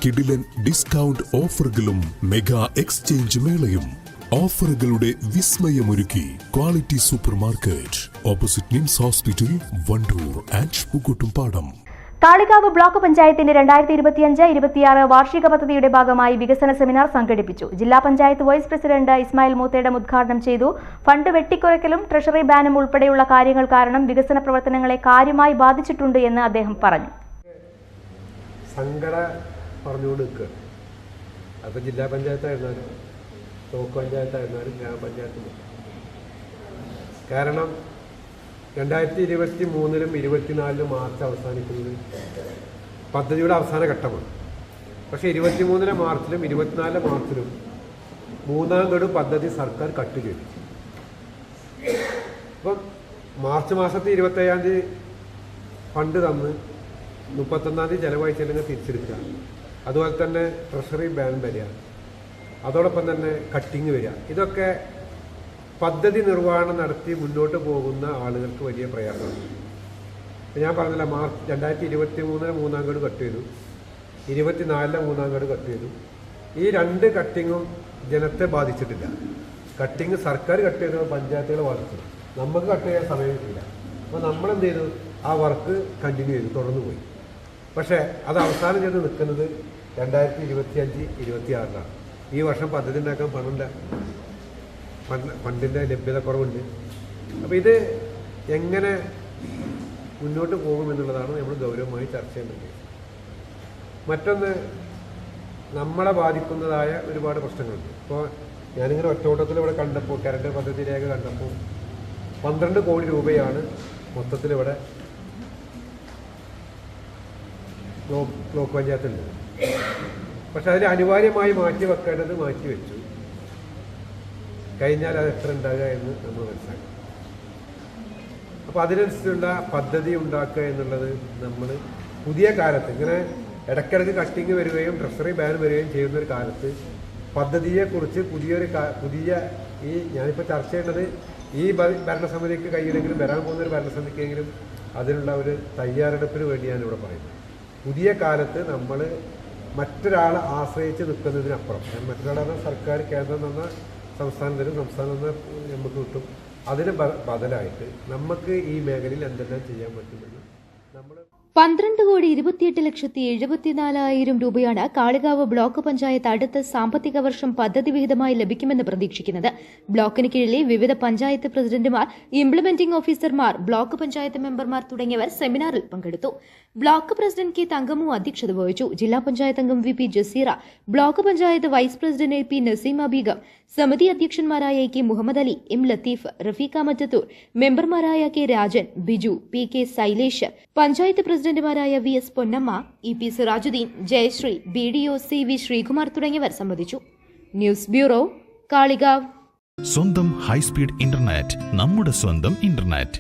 കിടിലൻ ഡിസ്കൗണ്ട് ഓഫറുകളും mega exchange മേളയും. ഓഫറുകളുടെ വിസ്മയമൊരുക്കി quality super market, opposite NIMS hospital, Wandoor and Pookkottumpadam. Kalikavu block പഞ്ചായത്തിന്റെ 2025-26 വാർഷിക പദ്ധതിയുടെ ഭാഗമായി വികസന സെമിനാർ സംഘടിപ്പിച്ചു. ജില്ലാ പഞ്ചായത്ത് വൈസ് പ്രസിഡന്റ് ഇസ്മായിൽ മൂത്തേടം ഉദ്ഘാടനം ചെയ്തു. ഫണ്ട് വെട്ടിക്കുറയ്ക്കലും ട്രഷറി ബാനും ഉൾപ്പെടെയുള്ള കാര്യങ്ങൾ കാരണം വികസന പ്രവർത്തനങ്ങളെ കാര്യമായി ബാധിച്ചിട്ടുണ്ട് എന്ന് അദ്ദേഹം പറഞ്ഞു. ജില്ലാ പഞ്ചായത്തായിരുന്നാലും ബ്ലോക്ക് പഞ്ചായത്തായിരുന്നാലും ഗ്രാമപഞ്ചായത്തും കാരണം 2023-ലും 24-ലും മാർച്ച് അവസാനിക്കുന്നത് പദ്ധതിയുടെ അവസാന ഘട്ടമാണ്. പക്ഷേ 23-ലെ മാർച്ചിലും 24-ലെ മാർച്ചിലും മൂന്നാം ഗഡു പദ്ധതി സർക്കാർ കട്ട് ചെയ്തു. അപ്പം മാർച്ച് മാസത്തെ 25-ാം തീയതി ഫണ്ട് തന്ന് 31-ാം തീയതി ചെലവഴിച്ചില്ലെങ്കിൽ തിരിച്ചെടുക്കുക. അതുപോലെ തന്നെ ട്രഷറി ബാൻ വരിക, അതോടൊപ്പം തന്നെ കട്ടിങ് വരിക. ഇതൊക്കെ പദ്ധതി നിർവ്വഹണം നടത്തി മുന്നോട്ട് പോകുന്ന ആളുകൾക്ക് വലിയ പ്രയാസമാണ്. ഞാൻ പറഞ്ഞില്ല, മാർച്ച് 2023-ലെ മൂന്നാം ഗഡു കട്ട് ചെയ്തു, 24-ലെ മൂന്നാം ഗഡു കട്ട് ചെയ്തു. ഈ രണ്ട് കട്ടിങ്ങും ജനത്തെ ബാധിച്ചിട്ടില്ല. കട്ടിങ് സർക്കാർ കട്ട് ചെയ്തത് പഞ്ചായത്തുകൾ ബാധിച്ചു. നമുക്ക് കട്ട് ചെയ്യാൻ സമയമില്ല. അപ്പോൾ നമ്മളെന്ത് ചെയ്തു? ആ വർക്ക് കണ്ടിന്യൂ ചെയ്തു, തുടർന്നു പോയി. പക്ഷേ അത് അവസാനം ചെയ്ത് നിൽക്കുന്നത് 2025-26-ലാണ്. ഈ വർഷം പദ്ധതി ഉണ്ടാക്കാൻ പണമില്ല, ഫണ്ടിൻ്റെ ലഭ്യത കുറവുണ്ട്. അപ്പോൾ ഇത് എങ്ങനെ മുന്നോട്ട് പോകുമെന്നുള്ളതാണ് നമ്മൾ ഗൗരവമായി ചർച്ച ചെയ്യേണ്ടത്. മറ്റൊന്ന്, നമ്മളെ ബാധിക്കുന്നതായ ഒരുപാട് പ്രശ്നങ്ങളുണ്ട്. ഇപ്പോൾ ഞാനിങ്ങനെ ഒറ്റോട്ടത്തിൽ ഇവിടെ കണ്ടപ്പോൾ, കരണ്ട് പദ്ധതി രേഖ കണ്ടപ്പോൾ 12 കോടി രൂപയാണ് മൊത്തത്തിലിവിടെ ബ്ലോക്ക് പഞ്ചായത്തുണ്ട്. പക്ഷെ അതിൽ അനിവാര്യമായി മാറ്റി വെക്കേണ്ടത് മാറ്റിവെച്ചു. കഴിഞ്ഞാൽ അത് എത്ര ഉണ്ടാകുക എന്ന് നമ്മൾ മനസ്സിലാക്കണം. അപ്പോൾ അതിനനുസരിച്ചുള്ള പദ്ധതി ഉണ്ടാക്കുക എന്നുള്ളത് നമ്മൾ പുതിയ കാലത്ത് ഇങ്ങനെ ഇടയ്ക്കിടയ്ക്ക് കട്ടിങ് വരികയും ട്രഷറി ബാൻ വരികയും ചെയ്യുന്നൊരു കാലത്ത് പദ്ധതിയെക്കുറിച്ച് പുതിയ ഞാനിപ്പോൾ ചർച്ച ചെയ്യേണ്ടത് ഈ ഭരണസമിതിക്ക് കയ്യിലെങ്കിലും വരാൻ പോകുന്നൊരു ഭരണസമിതിക്കെങ്കിലും അതിനുള്ള ഒരു തയ്യാറെടുപ്പിന് വേണ്ടിയാണ് ഇവിടെ പറയുന്നത്. പുതിയ കാലത്ത് നമ്മൾ മറ്റൊരാളെ ആശ്രയിച്ച് നിൽക്കുന്നതിനപ്പുറം, മറ്റൊരാളെ സർക്കാർ, കേന്ദ്രം തന്ന സംസ്ഥാനം നമുക്ക് കിട്ടും. അതിന് ബദലായിട്ട് നമുക്ക് ഈ മേഖലയിൽ എന്തെല്ലാം ചെയ്യാൻ പറ്റുമെന്ന് നമ്മൾ 12,28,74,000 രൂപയാണ് കാളികാവ് ബ്ലോക്ക് പഞ്ചായത്ത് അടുത്ത സാമ്പത്തിക വർഷം പദ്ധതി വിഹിതമായി ലഭിക്കുമെന്ന് പ്രതീക്ഷിക്കുന്നത്. ബ്ലോക്കിന് കീഴിലെ വിവിധ പഞ്ചായത്ത് പ്രസിഡന്റുമാർ, ഇംപ്ലിമെന്റിംഗ് ഓഫീസർമാർ, ബ്ലോക്ക് പഞ്ചായത്ത് മെമ്പർമാർ തുടങ്ങിയവർ സെമിനാറിൽ പങ്കെടുത്തു. ബ്ലോക്ക് പ്രസിഡന്റ് കെ തങ്കമു അധ്യക്ഷത വഹിച്ചു. ജില്ലാ പഞ്ചായത്ത് അംഗം V P Jaseera, block panchayat vice president P Naseema Beegam, സമിതി അധ്യക്ഷന്മാരായ കെ മുഹമ്മദ് അലി, എം ലത്തീഫ്, റഫീഖ മറ്റത്തൂർ, മെമ്പർമാരായ K Rajan, Biju, P K Sailesh, panchayat പ്രസിഡന്റുമാരായ V S Ponnamma, E P Sirajuddin, Jayasree, B D O C V Sreekumar തുടങ്ങിയവർ സംബന്ധിച്ചു. News bureau, Kalikavu. സ്വന്തം ഹൈസ്പീഡ് ഇന്റർനെറ്റ്, നമ്മുടെ സ്വന്തം ഇന്റർനെറ്റ്.